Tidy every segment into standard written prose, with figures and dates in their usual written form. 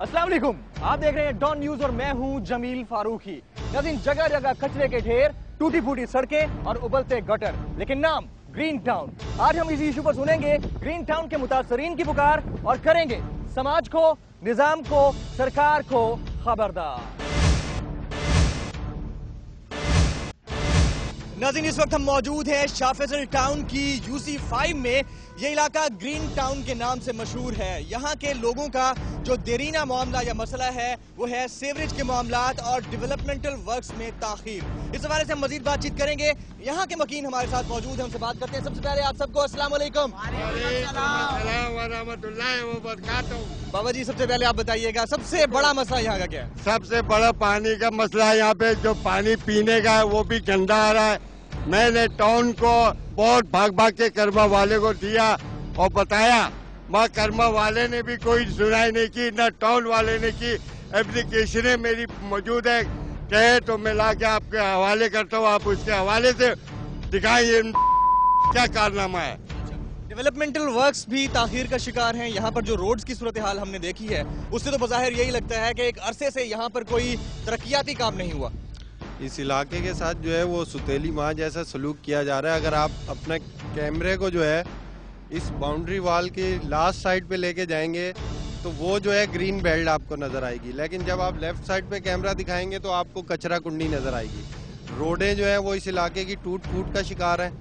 अस्सलाम वालेकुम, आप देख रहे हैं डॉन न्यूज और मैं हूं जमील फारूकी। नाज़रीन, जगह जगह कचरे के ढेर, टूटी फूटी सड़कें और उबलते गटर, लेकिन नाम ग्रीन टाउन। आज हम इसी इशू पर सुनेंगे ग्रीन टाउन के मुतासरीन की पुकार और करेंगे समाज को, निजाम को, सरकार को खबरदार। नाज़रीन, इस वक्त हम मौजूद हैं शाह फैसल टाउन की UC5 में। ये इलाका ग्रीन टाउन के नाम से मशहूर है। यहाँ के लोगों का जो देरीना मामला या मसला है वो है सीवरेज के मामलात और डेवलपमेंटल वर्क्स में ताखीर। इस हवाले से हम मजीद बातचीत करेंगे। यहाँ के मकीन हमारे साथ मौजूद हैं, हमसे बात करते हैं। सबसे पहले आप सबको अस्सलाम वालेकुम। बाबा जी, सबसे पहले आप बताइएगा सबसे बड़ा मसला यहाँ का क्या है? सबसे बड़ा पानी का मसला है। यहाँ पे जो पानी पीने का है वो भी गंदा आ रहा है। मैंने टाउन को बहुत भाग भाग के कर्मा वाले को दिया और बताया, वहाँ कर्मा वाले ने भी कोई सुनाई नहीं की, न टाउन वाले ने की। एप्लीकेशनें मेरी मौजूद है, कहे तो मैं ला के आपके हवाले करता हूँ, आप उसके हवाले से दिखाइए क्या कारनामा है। डेवलपमेंटल वर्क्स भी ताखीर का शिकार हैं। यहाँ पर जो रोड्स की सूरत हाल हमने देखी है उससे तो बज़ाहिर यही लगता है कि एक अरसे से यहाँ पर कोई तरक्याती काम नहीं हुआ। इस इलाके के साथ जो है वो सुतेली माँ जैसा सलूक किया जा रहा है। अगर आप अपने कैमरे को जो है इस बाउंड्री वॉल की लास्ट साइड पे लेके जाएंगे तो वो जो है ग्रीन बेल्ट आपको नज़र आएगी, लेकिन जब आप लेफ्ट साइड पे कैमरा दिखाएंगे तो आपको कचरा कुंडी नज़र आएगी। रोडें जो है वो इस इलाके की टूट फूट का शिकार है।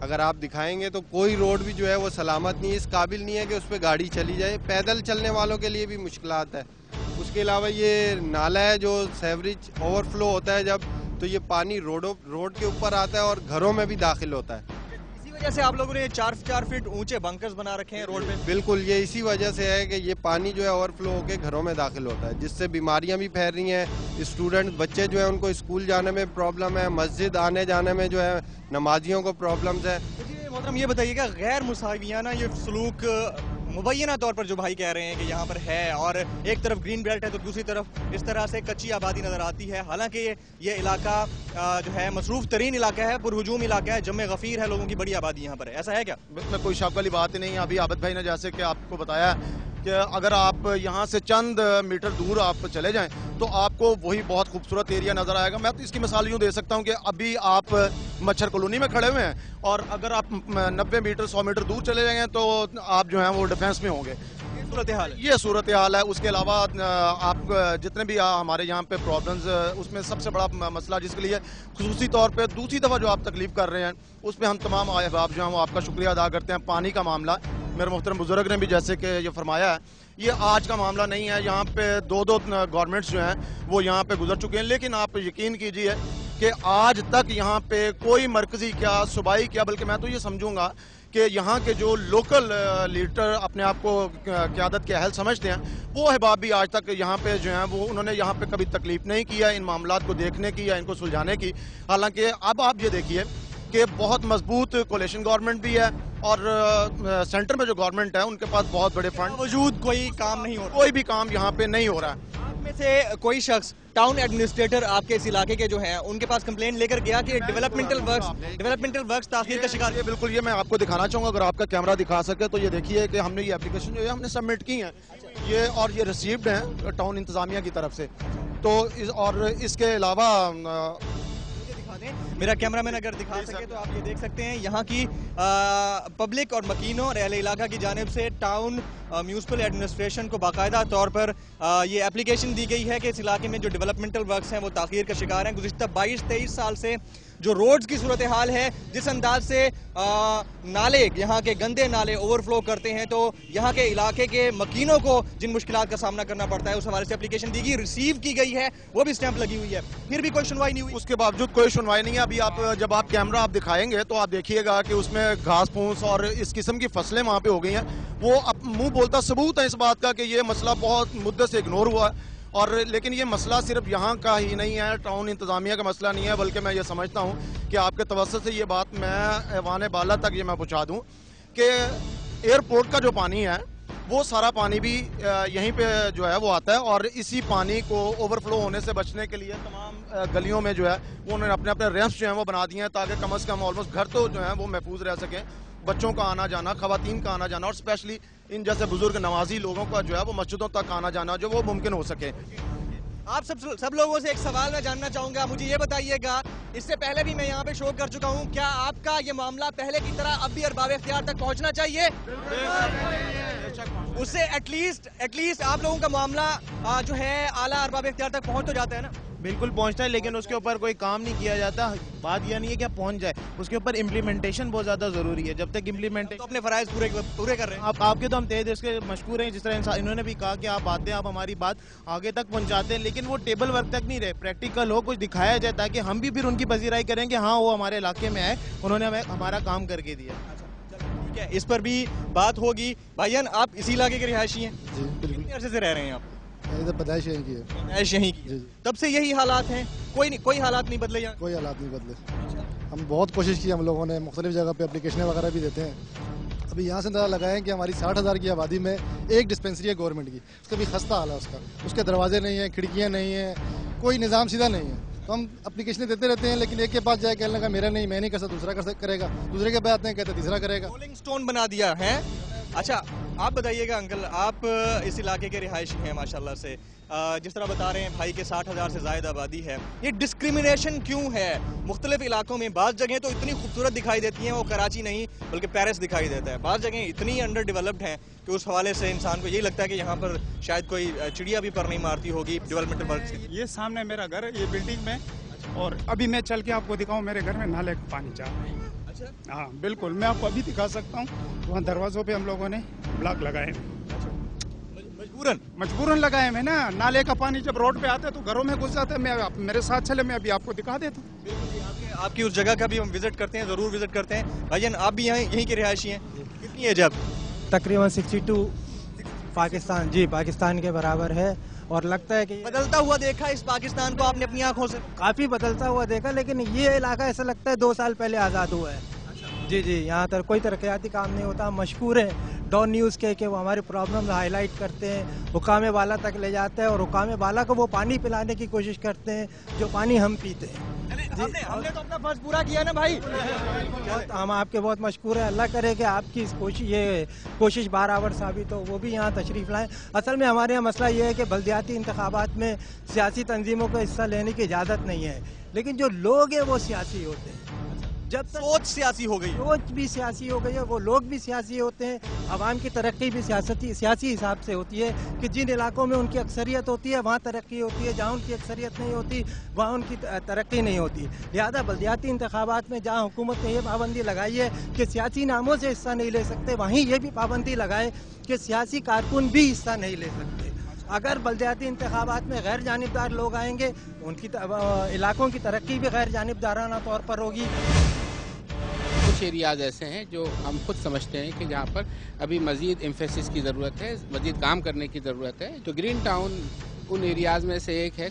अगर आप दिखाएंगे तो कोई रोड भी जो है वो सलामत नहीं है, इस काबिल नहीं है कि उस पर गाड़ी चली जाए। पैदल चलने वालों के लिए भी मुश्किलात है। उसके अलावा ये नाला है जो सेवरेज ओवरफ्लो होता है जब, तो ये पानी रोड के ऊपर आता है और घरों में भी दाखिल होता है। इसी वजह से आप लोगों ने 4 फीट ऊंचे बंकर्स बना रखे हैं रोड पे। बिल्कुल, ये इसी वजह से है कि ये पानी जो है ओवरफ्लो होकर घरों में दाखिल होता है, जिससे बीमारियां भी फैल रही हैं। स्टूडेंट बच्चे जो है उनको स्कूल जाने में प्रॉब्लम है, मस्जिद आने जाने में जो है नमाजियों को प्रॉब्लम्स है। मोहतरम, ये बताइएगा गैर मुसावियाना ये सलूक मुबैना तौर पर जो भाई कह रहे हैं कि यहाँ पर है और एक तरफ ग्रीन बेल्ट है तो दूसरी तरफ इस तरह से कच्ची आबादी नजर आती है। हालांकि ये इलाका जो है मसरूफ तरीन इलाका है, पुरहुजूम इलाका है, जम्मे गफीर है, लोगों की बड़ी आबादी यहाँ पर है। ऐसा है क्या? इसमें कोई शक वाली बात ही नहीं है। अभी आबिद भाई ने जैसे कि आपको बताया कि अगर आप यहाँ से चंद मीटर दूर आप चले जाएं तो आपको वही बहुत खूबसूरत एरिया नज़र आएगा। मैं तो इसकी मिसाल यूँ दे सकता हूँ कि अभी आप मच्छर कॉलोनी में खड़े हुए हैं और अगर आप 90 मीटर 100 मीटर दूर चले जाएंगे तो आप जो हैं वो डिफेंस में होंगे। ये सूरत हाल है। उसके अलावा आप जितने भी हमारे यहाँ पे प्रॉब्लम्स, उसमें सबसे बड़ा मसला जिसके लिए खुसूसी तौर पे दूसरी दफ़ा जो आप तकलीफ कर रहे हैं उस पर हम तमाम अहबाब जो हैं वो आपका शुक्रिया अदा करते हैं। पानी का मामला, मेरे मोहतरम बुजुर्ग ने भी जैसे कि ये फरमाया है, ये आज का मामला नहीं है। यहाँ पे दो गवर्नमेंट्स जो हैं वो यहाँ पे गुजर चुके हैं, लेकिन आप यकीन कीजिए कि आज तक यहाँ पे कोई मरकजी क्या, सूबाई क्या, बल्कि मैं तो ये समझूंगा कि यहाँ के जो लोकल लीडर अपने आप को क़यादत के अहल समझते हैं वो अहबाब भी आज तक यहाँ पे जो हैं वो उन्होंने यहाँ पे कभी तकलीफ नहीं किया इन मामलात को देखने की या इनको सुलझाने की। हालांकि अब आप ये देखिए कि बहुत मजबूत कोalition गवर्नमेंट भी है और सेंटर में जो गवर्नमेंट है उनके पास बहुत बड़े फंड मौजूद, कोई काम नहीं हो रहा, कोई भी काम यहाँ पे नहीं हो रहा है। आप में से कोई शख्स टाउन एडमिनिस्ट्रेटर आपके इस इलाके के जो हैं उनके पास कंप्लेंट लेकर गया कि डेवलपमेंटल वर्क्स ताखीर का शिकार? ये बिल्कुल, ये मैं आपको दिखाना चाहूँगा, अगर आपका कैमरा दिखा सके तो ये देखिए कि हमने ये एप्लीकेशन जो है हमने सबमिट की है ये, और ये रिसीव्ड है टाउन इंतजामिया की तरफ से। तो और इसके अलावा मेरा कैमरामैन अगर दिखा सके तो आप ये देख सकते हैं यहाँ की पब्लिक और मकीनों और अहले इलाका की जानिब से टाउन म्यूनिसिपल एडमिनिस्ट्रेशन को बाकायदा तौर पर ये एप्लीकेशन दी गई है कि इस इलाके में जो डेवलपमेंटल वर्क्स हैं वो ताखीर का शिकार हैं। गुज़िश्ता 22-23 साल से जो रोड्स की सूरत हाल है, जिस अंदाज से नाले, यहाँ के गंदे नाले ओवरफ्लो करते हैं तो यहाँ के इलाके के मकीनों को जिन मुश्किलात का सामना करना पड़ता है, उस हवाले से एप्लीकेशन दी गई, रिसीव की गई है, वो भी स्टैंप लगी हुई है, फिर भी कोई सुनवाई नहीं हुई। उसके बावजूद कोई सुनवाई नहीं है। अभी आप जब आप कैमरा आप दिखाएंगे तो आप देखिएगा कि उसमें घास फूस और इस किस्म की फसलें वहाँ पे हो गई हैं। वो अब मुंह बोलता सबूत है इस बात का कि ये मसला बहुत मुद्दे से इग्नोर हुआ है। और लेकिन ये मसला सिर्फ यहाँ का ही नहीं है, टाउन इंतज़ामिया का मसला नहीं है, बल्कि मैं ये समझता हूँ कि आपके तवज्जुह से ये बात मैं ऐवान बाला तक ये मैं पहुँचा दूँ कि एयरपोर्ट का जो पानी है वो सारा पानी भी यहीं पे जो है वो आता है और इसी पानी को ओवरफ्लो होने से बचने के लिए तमाम गलियों में जो है वो उन्होंने अपने अपने रैंप्स जो हैं वो बना दिए हैं ताकि कम से कम ऑलमोस्ट घर तो जो है वो महफूज रह सकें। बच्चों का आना जाना, खवातीन का आना जाना और स्पेशली ان جیسے بزرگ نوازی لوگوں کا جو ہے وہ مسجدوں تک آنا جانا جو وہ ممکن ہو سکے. آپ سب لوگوں سے ایک سوال میں جاننا چاہوں گا, مجھے یہ بتائیے گا, اس سے پہلے بھی میں یہاں پہ شو کر چکا ہوں, کیا آپ کا یہ معاملہ پہلے کی طرح اب بھی ارباب اختیار تک پہنچنا چاہیے؟ اس سے ایٹ لیسٹ آپ لوگوں کا معاملہ جو ہے اعلیٰ ارباب اختیار تک پہنچ تو جاتا ہے نا؟ بالکل پہنچتا ہے, لیکن اس کے اوپر کوئی کام نہیں کیا جاتا. بات یہ نہیں ہے کہ پہنچ جائے, اس کے اوپر امپلیمنٹیشن بہت زیادہ ضروری ہے. جب تک تو اپنے فرائض پورے کر رہے ہیں. آپ کے تو ہم تہہ دل سے مشکور ہیں, جس طرح انہوں نے بھی کہا کہ آپ آتے ہیں, آپ ہماری بات آگے تک پہنچاتے ہیں, لیکن وہ ٹیبل ورک تک نہیں رہے, پریکٹیکل ہو, کچھ دکھایا جائے تاکہ ہم بھی پھر ان کی پذیرائی کریں کہ ہاں وہ ہمارے علاقے میں آئے, انہوں نے ہمیں ہمارا کام کر کے دیا. ٹھیک ہے, اس پر بھی بات ہوگی. بھائیان, آپ اسی علاقے کے رہائشی ہیں؟ جی بالکل. کتنے عرصے سے رہ رہے ہیں آپ؟ ادھر پیدائش یہیں کی ہے. پیدائش یہیں کی. جی. تب سے یہی حالات ہیں, کوئی حالات نہیں بدلے یہاں؟ کوئی حالات نہیں بدلے. ہم بہت کوشش کی, ہم لوگوں نے مختلف جگہ پہ اپلیکیشنیں وغیرہ بھی دیتے ہیں. ابھی یہاں سے اندازہ لگائیں کہ ہماری 60,000 کی آبادی میں ایک ڈسپینسری ہے گورنمنٹ کی, اس کا بھی خستہ حال ہے. اس کے دروازے نہیں ہیں, کھڑکیاں نہیں ہیں, کوئی نظام سیدھا نہیں ہے. تو ہم اپلیکیشنیں دیتے رہتے ہیں, لیکن ایک کے پاس جائے کہنے لگا میرا نہیں, میں نہیں کر سکتا, دوسرا کرے گا, دوسرے کے پاس آتے ہیں کہتے تیسرا کرے گا. رولنگ سٹون بنا دیا ہے. اچھا, آپ بتائیے گا انکل, آپ اس علاقے کے رہائشی ہیں ماشاءاللہ سے, جس طرح بتا رہے ہیں بھائی کہ 60,000 سے زائد آبادی ہے, یہ ڈسکریمنیشن کیوں ہے مختلف علاقوں میں؟ بعض جگہیں تو اتنی خوبصورت دکھائی دیتی ہیں, وہ کراچی نہیں بلکہ پیرس دکھائی دیتا ہے. بعض جگہیں اتنی انڈر ڈیولپڈ ہیں کہ اس حوالے سے انسان کو یہی لگتا ہے کہ یہاں پر شاید کوئی چڑیا بھی پر نہیں مارتی ہوگی ڈیولپمنٹل ورک سے. یہ سامنے میرا گھر ہے, یہ بلڈنگ میں, اور ابھی میں چل کے آپ کو دکھاؤں, میرے گھر میں نالے کا پانی جا رہا ہے. ہاں بالکل, میں آپ کو ابھی دکھا سکتا ہوں. وہاں دروازوں پہ ہم لوگوں نے بلاک لگائے ہیں, مجبوراً لگائے ہیں نا. نالے کا پانی جب روڈ پہ آتا ہے تو گھروں میں گھس جاتا ہے. میں میرے ساتھ چلے, میں ابھی آپ کو دکھا دیتا ہوں. آپ کی اس جگہ کا بھی ہم وزٹ کرتے ہیں, ضرور وزٹ کرتے ہیں. بھائیان, آپ بھی یہیں کے رہائشی ہیں, کتنی ایج ہے آپ؟ تقریباً 62. پاکستان, جی پاکستان کے برابر ہے, اور لگتا ہے کہ بدلتا ہوا دیکھا اس پاکستان کو آپ نے اپنی آنکھوں سے؟ کافی بدلتا ہوا دیکھا, لیکن یہ علاقہ ایسا لگتا ہے 2 سال پہلے آزاد ہوا ہے. جی جی, یہاں تک کوئی ترقیاتی کام نہیں ہوتا. مشکور ہے ڈان نیوز کے کہ وہ ہماری پرابلم ہائی لائٹ کرتے ہیں, حکام بالا تک لے جاتے ہیں, اور حکام بالا کو وہ پانی پلانے کی کوشش کرتے ہیں جو پانی ہم پیتے ہیں. ہم نے تو اپنا فرض پورا کیا نا بھائی. ہم آپ کے بہت مشکور ہیں. اللہ کرے کہ آپ کی یہ کوشش برابر ثابت ہو, وہ بھی یہاں تشریف لائیں. اصل میں ہمارے یہاں مسئلہ یہ ہے کہ بلدیاتی انتخابات میں سیاسی تنظیموں کو حصہ لینے کی اجازت نہیں ہے, لیکن جو لوگ ہیں وہ سیاسی ہوتے ہیں. جب سوچ سیاسی ہو گئی, سوچ بھی سیاسی ہو گئی ہے, وہ لوگ بھی سیاسی ہوتے ہیں. عوام کی ترقی بھی سیاسی حساب سے ہوتی ہے کہ جن علاقوں میں ان کی اکثریت ہوتی ہے وہاں ترقی ہوتی ہے, جہاں ان کی اکثریت نہیں ہوتی وہاں ان کی ترقی نہیں ہوتی. لہذا بلدیاتی انتخابات میں جہاں حکومت نے یہ پابندی لگائی ہے کہ سیاسی ناموں سے حصہ نہیں لے سکتے, وہیں یہ بھی پابندی لگائے کہ سیاسی کارکن بھی حصہ نہیں لے سکتے. اگر بلدیاتی انتخابات میں غیر جانبدار لوگ آئیں گے, ان کی علاقوں کی ترقی بھی غیر جانبدارانہ طور پر ہوگی. کچھ ایریاز ایسے ہیں جو ہم خود سمجھتے ہیں کہ جہاں پر ابھی مزید ایمفیسس کی ضرورت ہے, مزید کام کرنے کی ضرورت ہے. جو گرین ٹاؤن ان ایریاز میں سے ایک ہے.